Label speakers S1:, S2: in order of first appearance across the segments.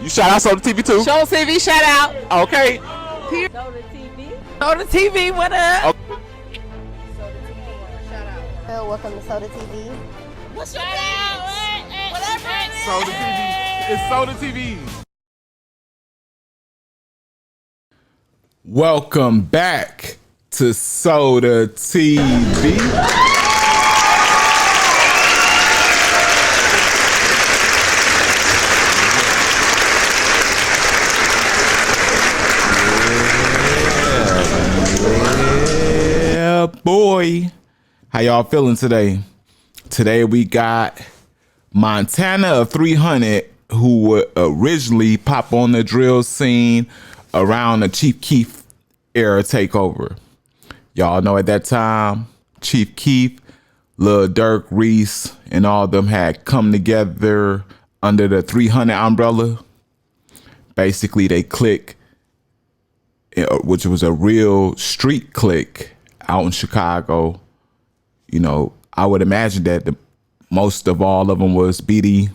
S1: You shout out Soda TV too?
S2: Show TV shout out.
S1: Okay.
S3: Soda TV.
S2: Soda TV, what up?
S1: Okay.
S3: Soda TV. Shout out.
S4: Hello, welcome to Soda TV.
S2: What's your name? Whatever it is.
S1: Soda TV. It's Soda TV. Welcome back to Soda TV. Yeah, boy. How y'all feeling today? Today we got Montana of 300, who would originally pop on the drill scene around the Chief Keef era takeover. Y'all know at that time, Chief Keef, Lil Durk, Reese, and all of them had come together under the 300 umbrella. Basically, they click, which was a real street click out in Chicago. You know, I would imagine that most of all of them was BD.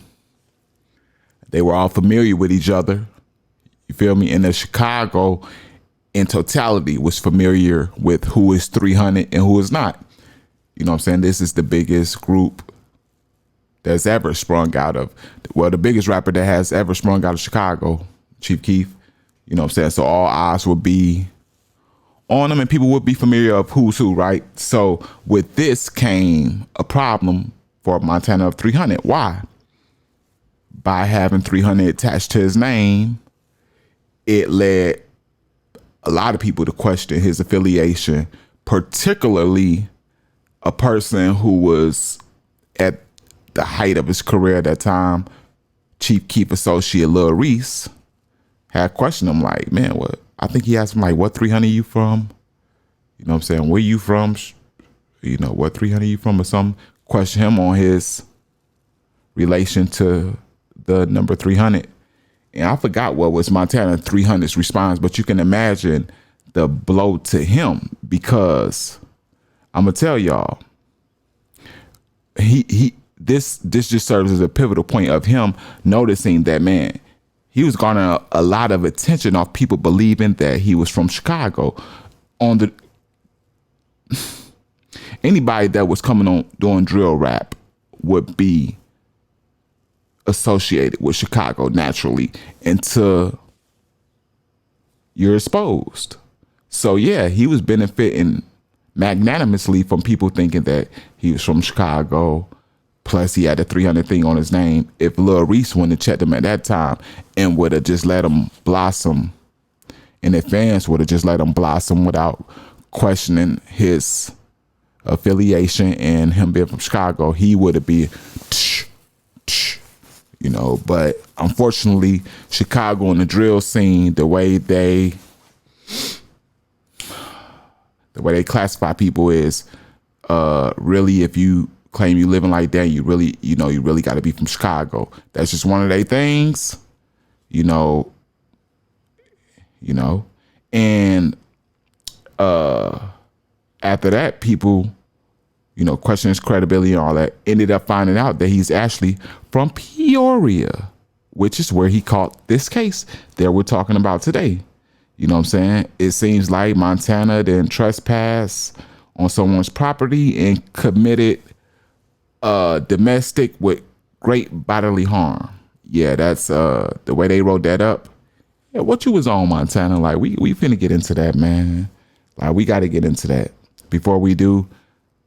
S1: They were all familiar with each other. You feel me? And the Chicago in totality was familiar with who is 300 and who is not. You know what I'm saying? This is the biggest group that's ever sprung out of, well, the biggest rapper that has ever sprung out of Chicago, Chief Keef. You know what I'm saying? So all eyes would be on them and people would be familiar of who's who, right? So with this came a problem for Montana of 300. Why? By having 300 attached to his name, it led a lot of people to question his affiliation, particularly a person who was at the height of his career at that time, Chief Keef associate Lil Reese, had questioned him like, man, what? I think he asked him like, what 300 you from? You know what I'm saying? Where you from? You know, what 300 you from or something? Question him on his relation to the number 300. And I forgot what was Montana 300's response, but you can imagine the blow to him, because I'm gonna tell y'all, this just serves as a pivotal point of him noticing that, man, he was garnering a lot of attention off people believing that he was from Chicago. Anybody that was coming on doing drill rap would be associated with Chicago naturally until you're exposed. So yeah, he was benefiting magnanimously from people thinking that he was from Chicago. Plus, he had a 300 thing on his name. If Lil Reese wouldn't have checked him at that time and would have just let him blossom, and the fans would have just let him blossom without questioning his affiliation and him being from Chicago, he would have been, you know. But unfortunately, Chicago and the drill scene, the way they classify people is really, if you claim you living like that, you really got to be from Chicago. That's just one of their things, you know. And after that, people, you know, question his credibility and all that, ended up finding out that he's actually from Peoria, which is where he caught this case that we're talking about today. You know what I'm saying? It seems like Montana then trespassed on someone's property and committed domestic with great bodily harm. Yeah, that's the way they wrote that up. Yeah, what you was on, Montana? Like, we finna get into that, man. Like, we got to get into that. Before we do,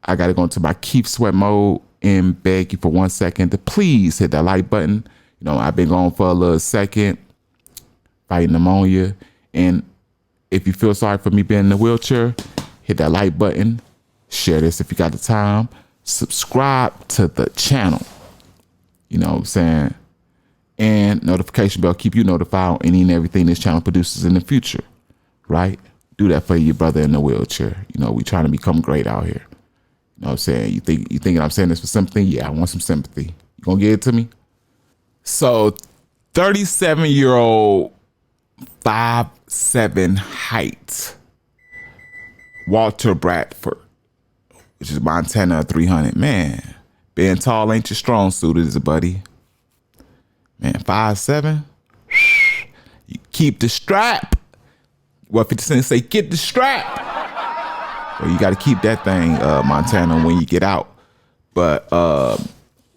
S1: I got to go into my keep sweat mode and beg you for 1 second to please hit that like button. You know, I've been gone for a little second, fighting pneumonia. And if you feel sorry for me being in the wheelchair, hit that like button, share this if you got the time, subscribe to the channel, you know what I'm saying, and notification bell, keep you notified on any and everything this channel produces in the future, right? Do that for your brother in the wheelchair. You know, we trying to become great out here. You know what I'm saying? You thinking I'm saying this for sympathy? Yeah, I want some sympathy. You gonna give it to me? So 37-year-old 5'7" height Walter Bradford, which is Montana 300. Man, being tall ain't your strong suit, is it, buddy? Man, 5'7". keep the strap. What 50 Cent say, get the strap. Well, you got to keep that thing, Montana, when you get out. But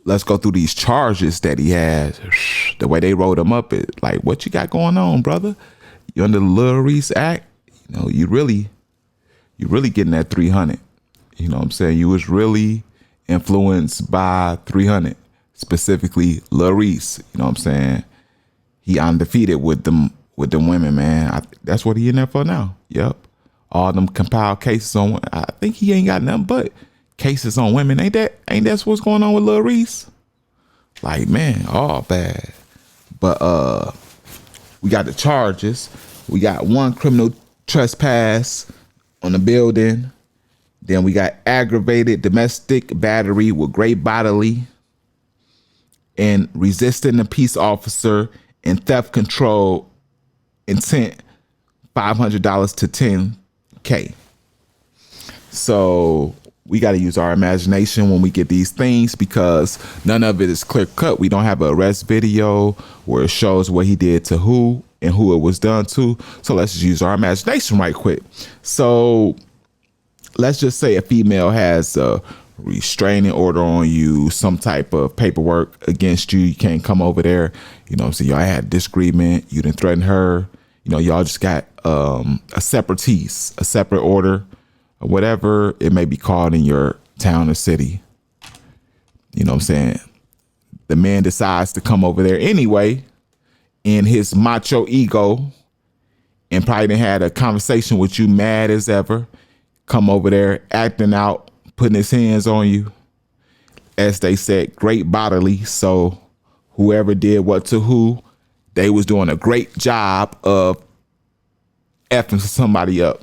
S1: let's go through these charges that he has. The way they wrote him up, it like, what you got going on, brother? You under the Lil Reese Act? You know, you really getting that 300. You know what I'm saying? You was really influenced by 300, specifically Lil Reese. You know what I'm saying? He undefeated with them women, man. That's what he in there for now. Yep. All them compiled cases on. I think he ain't got nothing but cases on women. Ain't that what's going on with Lil Reese? Like, man, all bad. But we got the charges. We got 1 criminal trespass on the building. Then we got aggravated domestic battery with great bodily and resisting a peace officer and theft control intent, $500 to $10K. So we got to use our imagination when we get these things, because none of it is clear cut. We don't have an arrest video where it shows what he did to who and who it was done to. So let's just use our imagination right quick. So let's just say a female has a restraining order on you, some type of paperwork against you. You can't come over there. You know, so y'all had a disagreement. You didn't threaten her. You know, y'all just got a separate order, or whatever it may be called in your town or city. You know what I'm saying? The man decides to come over there anyway in his macho ego and probably done had a conversation with you, mad as ever. Come over there acting out, putting his hands on you. As they said, great bodily. So whoever did what to who, they was doing a great job of effing somebody up,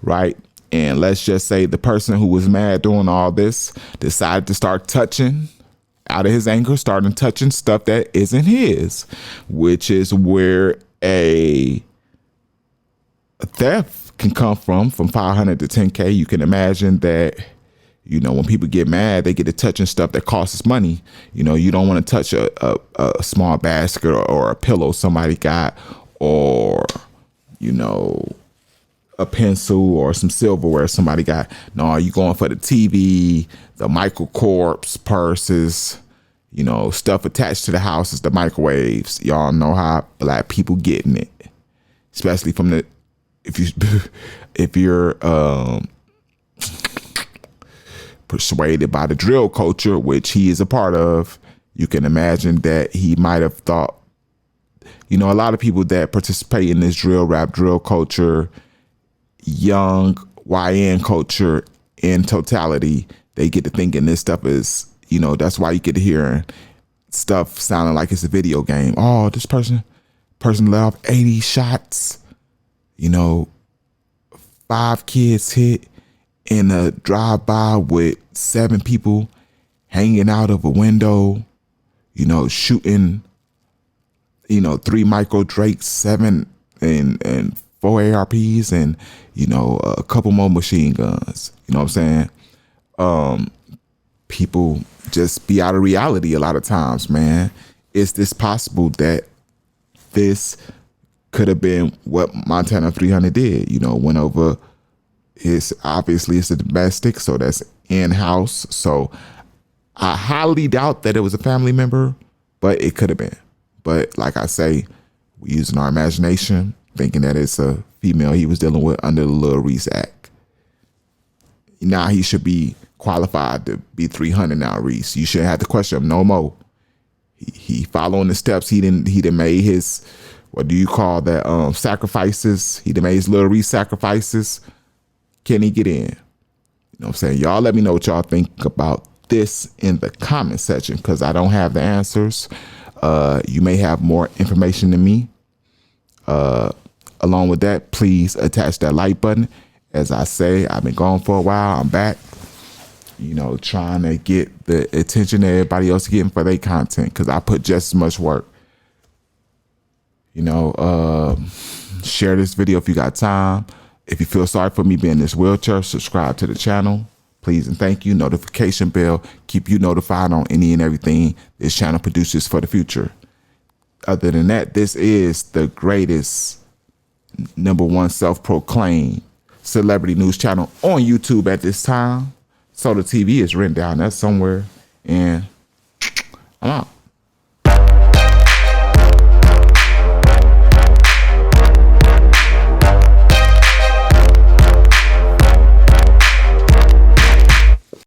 S1: right? And let's just say the person who was mad doing all this decided to start touching, out of his anger, starting touching stuff that isn't his, which is where a theft can come from 500 to 10K. You can imagine that, you know, when people get mad, they get to touching stuff that costs money. You know, you don't want to touch a small basket or a pillow somebody got, or, you know, a pencil or some silverware somebody got. No, you going for the TV, the Michael Kors purses, you know, stuff attached to the house is the microwaves. Y'all know how black people getting it, especially from the, if you're persuaded by the drill culture, which he is a part of. You can imagine that he might have thought, you know, a lot of people that participate in this drill rap, drill culture, young YN culture in totality, they get to thinking this stuff is, you know, that's why you get to hearing stuff sounding like it's a video game. Oh, this person let off 80 shots, you know, 5 kids hit in a drive-by with 7 people hanging out of a window, you know, shooting, you know, 3 micro Drakes, 7 and 4 ARPs, and, you know, a couple more machine guns. You know what I'm saying? People just be out of reality a lot of times, man. Is this possible that this could have been what Montana 300 did? You know, went over obviously it's a domestic, so that's in-house. So I highly doubt that it was a family member, but it could have been. But like I say, we using our imagination, thinking that it's a female he was dealing with under the Lil Reese Act. Now he should be qualified to be 300 now, Reese. You shouldn't have to question him no more. He following the steps. He done made his, what do you call that, sacrifices. He done made his Lil Reese sacrifices. Can he get in? You know what I'm saying? Y'all let me know what y'all think about this in the comment section, because I don't have the answers. You may have more information than me. Along with that, please attach that like button. As I say, I've been gone for a while. I'm back, you know, trying to get the attention that everybody else getting for their content, because I put just as much work. You know, share this video if you got time. If you feel sorry for me being in this wheelchair, subscribe to the channel, please and thank you. Notification bell, keep you notified on any and everything this channel produces for the future. Other than that, this is the greatest #1 self-proclaimed celebrity news channel on YouTube at this time. So the TV is written down there somewhere, and I'm out.